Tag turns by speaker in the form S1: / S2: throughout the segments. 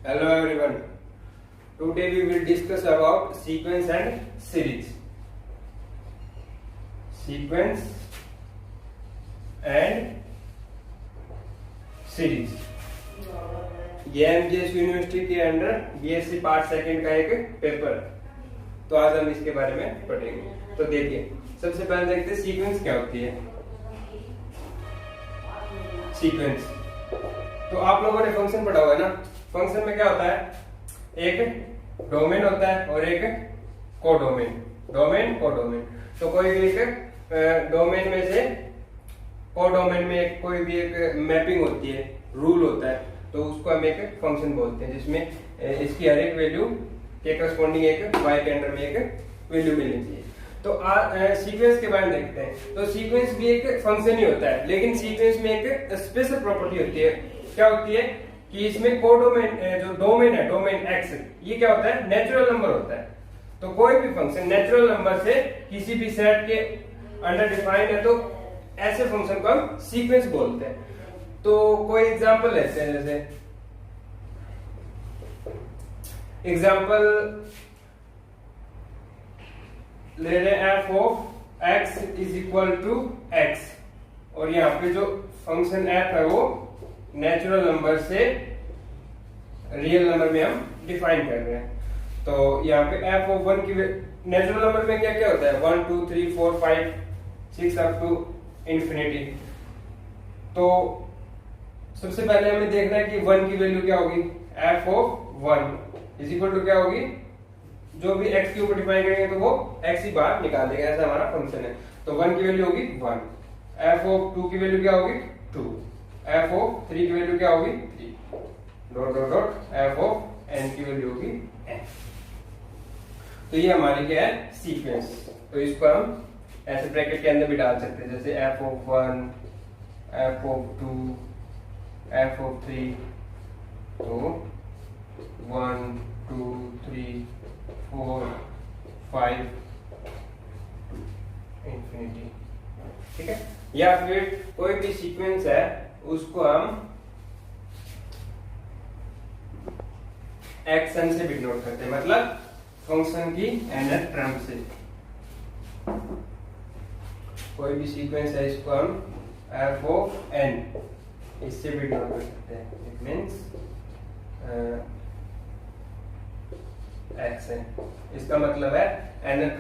S1: Hello everyone. Today we will discuss about sequence and series. Sequence and series. ये MGS university के under BSc part second का एक paper, तो आज हम इसके बारे में पढ़ेंगे। तो देखिए, सबसे पहले देखते हैं सीक्वेंस क्या होती है। सीक्वेंस तो आप लोगों ने फंक्शन पढ़ा हुआ है ना। फंक्शन में क्या होता है, एक डोमेन होता है और एक कोडोमेन। डोमेन कोडोमेन, तो कोई भी एक डोमेन में से कोडोमेन में एक कोई भी एक मैपिंग होती है, रूल होता है, तो उसको हम एक फंक्शन बोलते हैं, जिसमें इसकी हर एक वैल्यू के करस्पॉन्डिंग एक वाई के अंडर में एक वैल्यू मिलनी चाहिए। तो सीक्वेंस के बारे में देखते हैं। तो सीक्वेंस भी एक फंक्शन ही होता है, लेकिन सीक्वेंस में एक स्पेशल प्रॉपर्टी होती है। क्या होती है कि इसमें कोडोमेन, जो डोमेन है, डोमेन एक्स, ये क्या होता है, नेचुरल नंबर होता है। तो कोई भी फंक्शन नेचुरल नंबर से किसी भी सेट के अंडर डिफाइंड है, तो ऐसे फंक्शन को हम सीक्वेंस बोलते हैं। तो कोई एग्जांपल लेते हैं, जैसे एग्जांपल ले रहे हैं f of x is equal to x, और यहाँ पे जो फंक्शन एफ है वो नेचुरल नंबर से रियल नंबर में हम डिफाइन कर रहे हैं। तो यहाँ पे एफ ऑफ वन की नेचुरल नंबर में क्या क्या होता है, 1 2 3 4 5 6 अप टू इंफिनिटी। तो सबसे पहले हमें देखना है कि 1 की वैल्यू क्या होगी। F of 1 is equal to क्या होगी, जो भी x के ऊपर डिफाइन करेंगे तो वो x ही बाहर निकाल देगा, ऐसा हमारा फंक्शन है। तो 1 की वैल्यू होगी 1, एफ ऑफ 2 की वैल्यू क्या होगी 2, एफ ऑफ 3 की वैल्यू क्या होगी 3, dot dot dot F of n की वैल्यू होगी n। तो ये हमारी क्या है, सीक्वेंस। तो इसको हम ऐसे ब्रैकेट के अंदर भी डाल सकते हैं, जैसे F of 1, F of 2, F of 3। तो 1 2 3 4 5 इंफिनिटी, ठीक है। या फिर कोई भी सीक्वेंस है उसको हम एक्शन से भी डिनोट करते हैं, मतलब फंक्शन की nth टर्म से। कोई भी सीक्वेंस है इसको हम f of n इससे भी डिनोट कर सकते हैं। इट मींस एक्स है, इसका मतलब है nth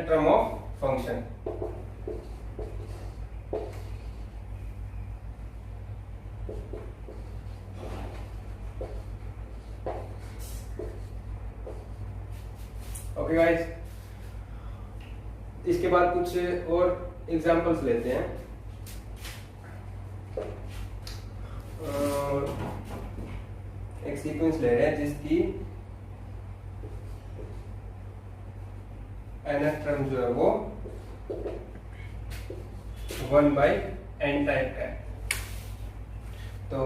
S1: term of function. Okay guys, इसके बाद कुछ और एग्जांपल्स लेते हैं। एक सीक्वेंस ले रहे हैं जिसकी nth टर्म जो है वो 1/n टाइप का है। तो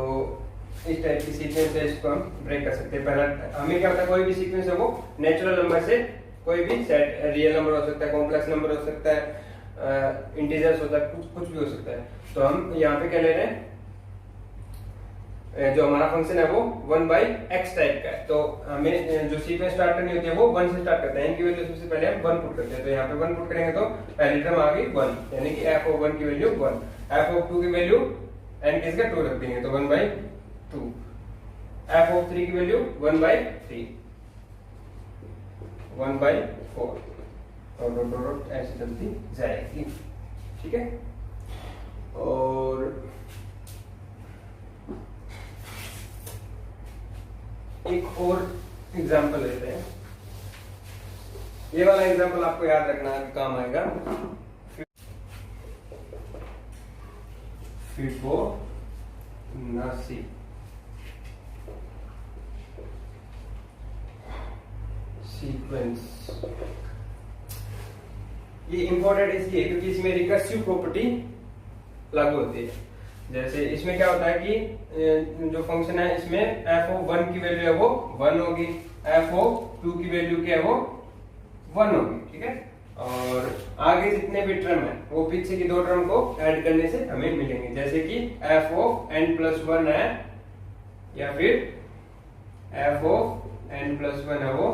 S1: इस टाइप की सीक्वेंस है, इसको हम ब्रेक कर सकते हैं। पहला हमें क्या होता है, कोई भी सीक्वेंस है वो नेचुरल नंबर से कोई भी सेट, रियल नंबर हो सकता है, कॉम्प्लेक्स नंबर हो सकता है, इंटीजर्स होता है, कुछ भी हो सकता है। तो हम यहाँ पे क्या ले रहे हैं, जो हमारा फंक्शन है वो 1/x टाइप का है। तो हमें जो सीक्वेंस स्टार्ट करनी होती है वो 1 से स्टार्ट करते हैं। n की वैल्यू सबसे पहले हम 1 पुट करते हैं। तो यहाँ पे 1 पुट करेंगे तो पहली टर्म आ गई 1, यानी कि f ऑफ 1 की वैल्यू 1, f ऑफ 2 की वैल्यू n किसका 2 रख देंगे, तो 1/2, f ऑफ 3 की वैल्यू 1/3, 1/4, और डॉट डॉट ऐसे चलती जाएगी, ठीक है। और एक और एग्जांपल लेते हैं। ये वाला एग्जांपल आपको याद रखना काम आएगा। फिबोनाची सीक्वेंस, ये इंपॉर्टेंट इसलिए क्योंकि इसमें रिकर्सिव प्रॉपर्टी लागू होती है। जैसे इसमें क्या होता है कि जो फंक्शन है इसमें f ऑफ 1 की वैल्यू है वो 1 होगी, f ऑफ 2 की वैल्यू क्या है वो 1 होगी, ठीक है। और आगे जितने भी टर्म है वो पीछे की दो टर्म को ऐड करने से हमें मिलेंगे, जैसे कि f ऑफ n+1 है या फिर f of n plus one है वो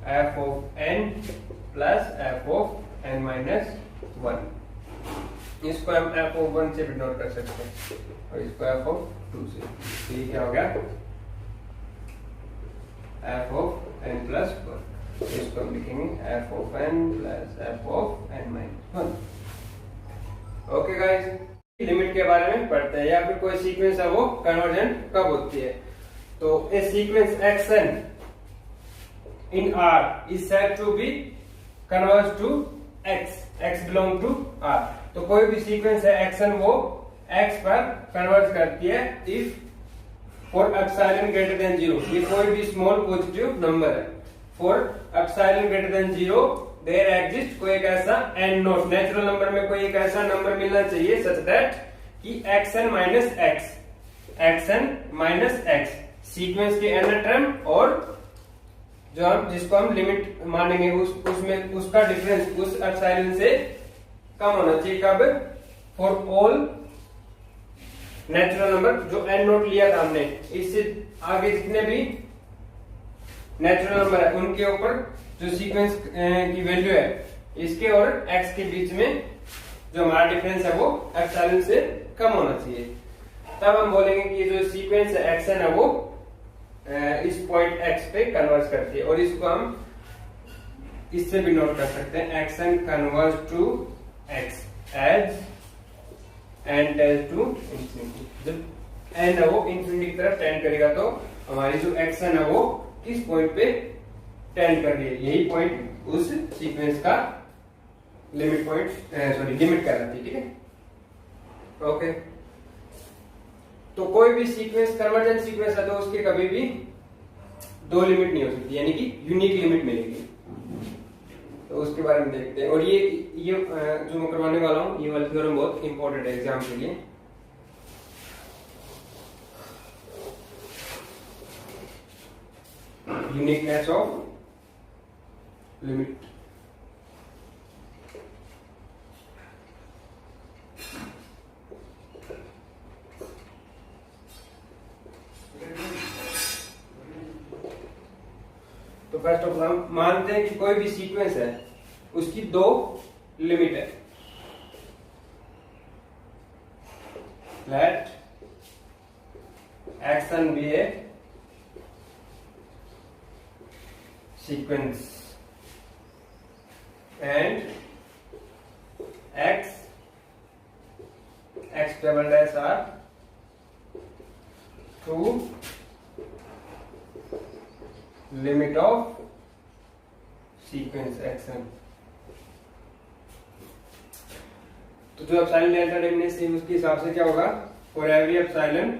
S1: f of n plus f of n minus one. इसको हम एफ ऑफ वन से डिनोट कर सकते हैं और इसको एफ ऑफ टू से। तो ये क्या हो गया f of n plus one. इसको हम लिखेंगे f of n plus f of n minus one. Okay guys, limit के बारे में पढ़ते हैं, या फिर कोई सीक्वेंस है वो कन्वर्जेंट कब होती है। तो a sequence x n in R is said to be converge to x, x belong to R. तो कोई भी सीक्वेंस है एक्सन वो एक्स पर कन्वर्ज करती है if for epsilon greater than zero. ये कोई भी स्मॉल पॉजिटिव नंबर है। For epsilon greater than zero there exist कोई एक ऐसा एन नोट, नेचुरल नंबर में कोई एक ऐसा नंबर मिलना चाहिए सच दैट कि action minus x, action minus x sequence के एन टर्म और जो हम जिसको हम लिमिट मानेंगे उसमें उसका डिफरेंस उस एप्सिलॉन से कम होना चाहिए। कब? फॉर ऑल नेचुरल नंबर जो एन नोट लिया था हमने, इससे आगे जितने भी नेचुरल नंबर है उनके ऊपर जो सीक्वेंस की वैल्यू है इसके और एक्स के बीच में जो हमारा डिफरेंस है वो एप्सिलॉन से कम होना चाहिए। तब हम बोलेंगे कि जो सीक्वेंस है एक्सन है वो इस पॉइंट एक्स पे कन्वर्ज करती है। और इसको हम इससे भी नोट कर सकते हैं, x n converge to x as n tends to infinity. जब एन है वो इंफिनिटी की तरफ टेंड करेगा तो हमारी जो एक्सन है वो किस पॉइंट पे टेंड कर रही है, यही पॉइंट उस सीक्वेंस का लिमिट पॉइंट लिमिट कहलाती है। ठीक है, ओके। तो कोई भी सीक्वेंस कन्वर्जेंट सीक्वेंस है तो उसके कभी भी दो लिमिट नहीं हो सकती, यानी कि यूनिक लिमिट मिलेगी। तो उसके बारे में देखते हैं। और ये जो मैं करवाने वाला हूं ये वाला थ्योरम बहुत इंपॉर्टेंट है एग्जाम के लिए। Uniqueness of limit. तो फर्स्ट ऑफ ऑल हम मानते हैं कि कोई भी सीक्वेंस है उसकी दो लिमिट है। Let x n be a sequence and x double dash are two limit of sequence xn। तो जो एप्सिलॉन डेल्टा डेफिनेशन उसके हिसाब से क्या होगा, for every epsilon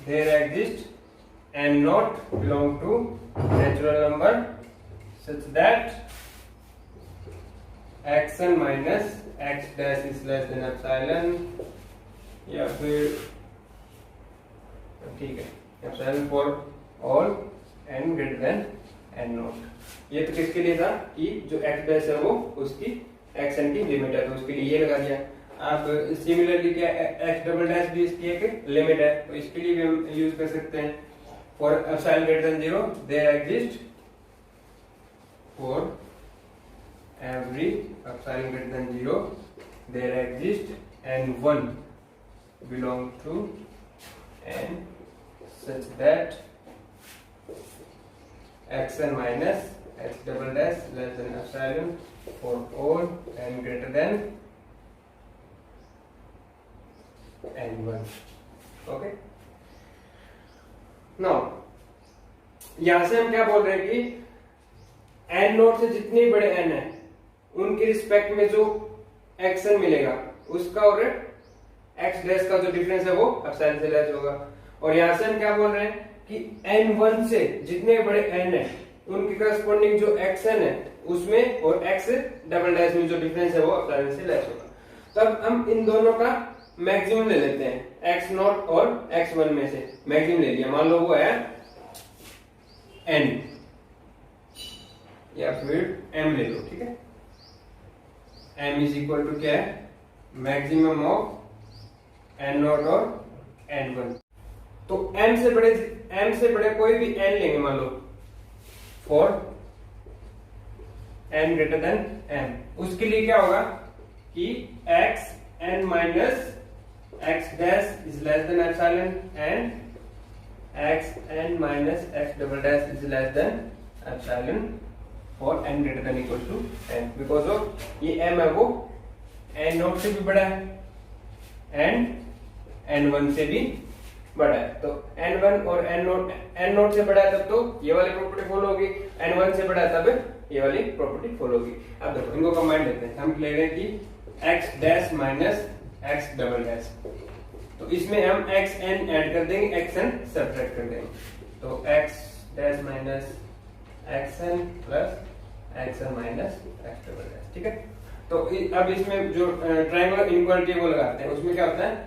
S1: there exist n not belong to natural number such that xn minus x dash is less than epsilon, या फिर ठीक है epsilon for all n greater than n not। ये तो किसके लिए था कि जो x dash है वो उसकी xn की लिमिट है, तो उसके लिए ये लगा दिया। आप सिमिलरली क्या x डबल डैश भी इसकी एक लिमिट है, तो इसके लिए भी हम यूज कर सकते हैं। For epsilon greater than zero there exist for every epsilon greater than zero there exist N one belong to N such that x n minus x double dash less than epsilon for all n greater than n1। Okay, now यहां से हम क्या बोल रहे हैं कि n note से जितने बड़े n है उनके रिस्पेक्ट में जो एक्सन मिलेगा उसका और x डैश का जो डिफरेंस है वो एप्सिलॉन से लेस होगा। और यहां से हम क्या बोल रहे हैं कि n1 से जितने बड़े n है उनके करस्पॉन्डिंग जो xn है उसमें और x डबल डैश में जो डिफरेंस है वो एप्सिलॉन से लेस होगा। तब हम इन दोनों का मैक्सिमम ले लेते हैं, x नॉट और x1 में से मैक्सिमम ले लिया। मान लो वो है n या फिर m ले लो, ठीक है। m इज इक्वल टू क्या है, मैक्सिमम ऑफ एन नॉट और एन वन। तो m से बड़े कोई भी n लेंगे, मान लो for n greater than m, उसके लिए क्या होगा कि x n minus x dash is less than epsilon and x n minus x double dash is less than epsilon for n greater than equal to n, because of ये m है वो n not से भी बड़ा है and n1 से भी बड़ा है। तो n1 और n नोट से बड़ा है तब तो ये वाली प्रॉपर्टी फॉलो होगी, n1 से बड़ा है तब ये वाली प्रॉपर्टी फॉलो होगी। अब देखो इनको कंबाइन लेते हैं, हम ले रहे हैं कि x dash minus x double dash, तो इसमें हम xn ऐड कर देंगे, xn सब्ट्रैक्ट कर देंगे, तो x dash minus xn plus xn minus x double dash. ठीक है, तो अब इसमें जो ट्रायंगुलर इनइक्वालिटी वो लगाते हैं, उसमें क्या होता है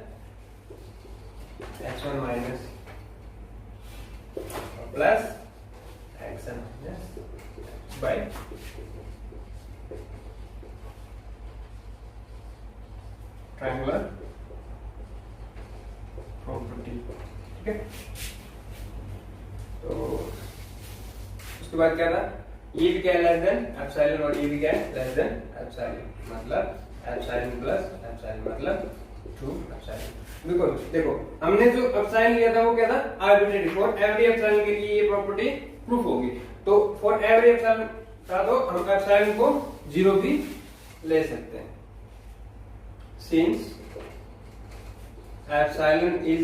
S1: x1 minus plus xn minus by triangular property. ठीक है, तो उसके बाद क्या था, ये भी क्या है लेस देन एप्सिलॉन और ये भी क्या है लेस देन एप्सिलॉन, मतलब एप्सिलॉन प्लस एप्सिलॉन मतलब 2 एप्सिलॉन। बिकॉज देखो हमने जो एप्सिलॉन लिया था वो क्या था आर्बिट्रेरी, फॉर एवरी एप्सिलॉन के लिए ये प्रॉपर्टी प्रूफ होगी, तो फॉर एवरी एप्सिलॉन था तो हम एप्सिलॉन को 0 भी ले सकते हैं, since epsilon is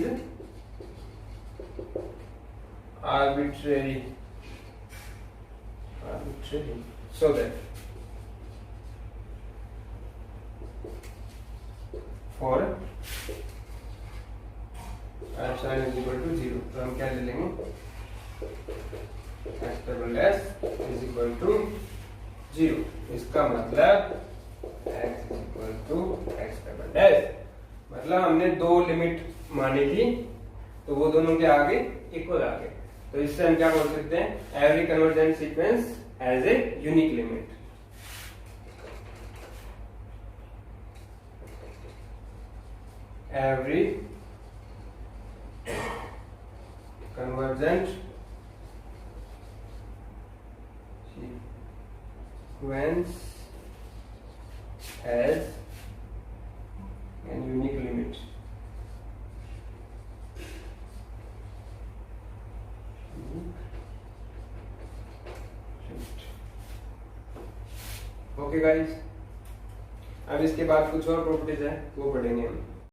S1: arbitrary so that for epsilon is equal to 0, तो हम क्या ले लेंगे x double dash is equal to 0, इसका मतलब x is equal to x double dash, मतलब हमने दो लिमिट मानी थी तो वो दोनों के आगे इक्वल आ गए, तो इससे हम क्या बोल सकते हैं every convergent sequence as a unique limit. Every convergent sequence has an unique limit. Okay guys, अब इसके बाद कुछ और प्रॉपर्टीज हैं वो पढ़ेंगे हम।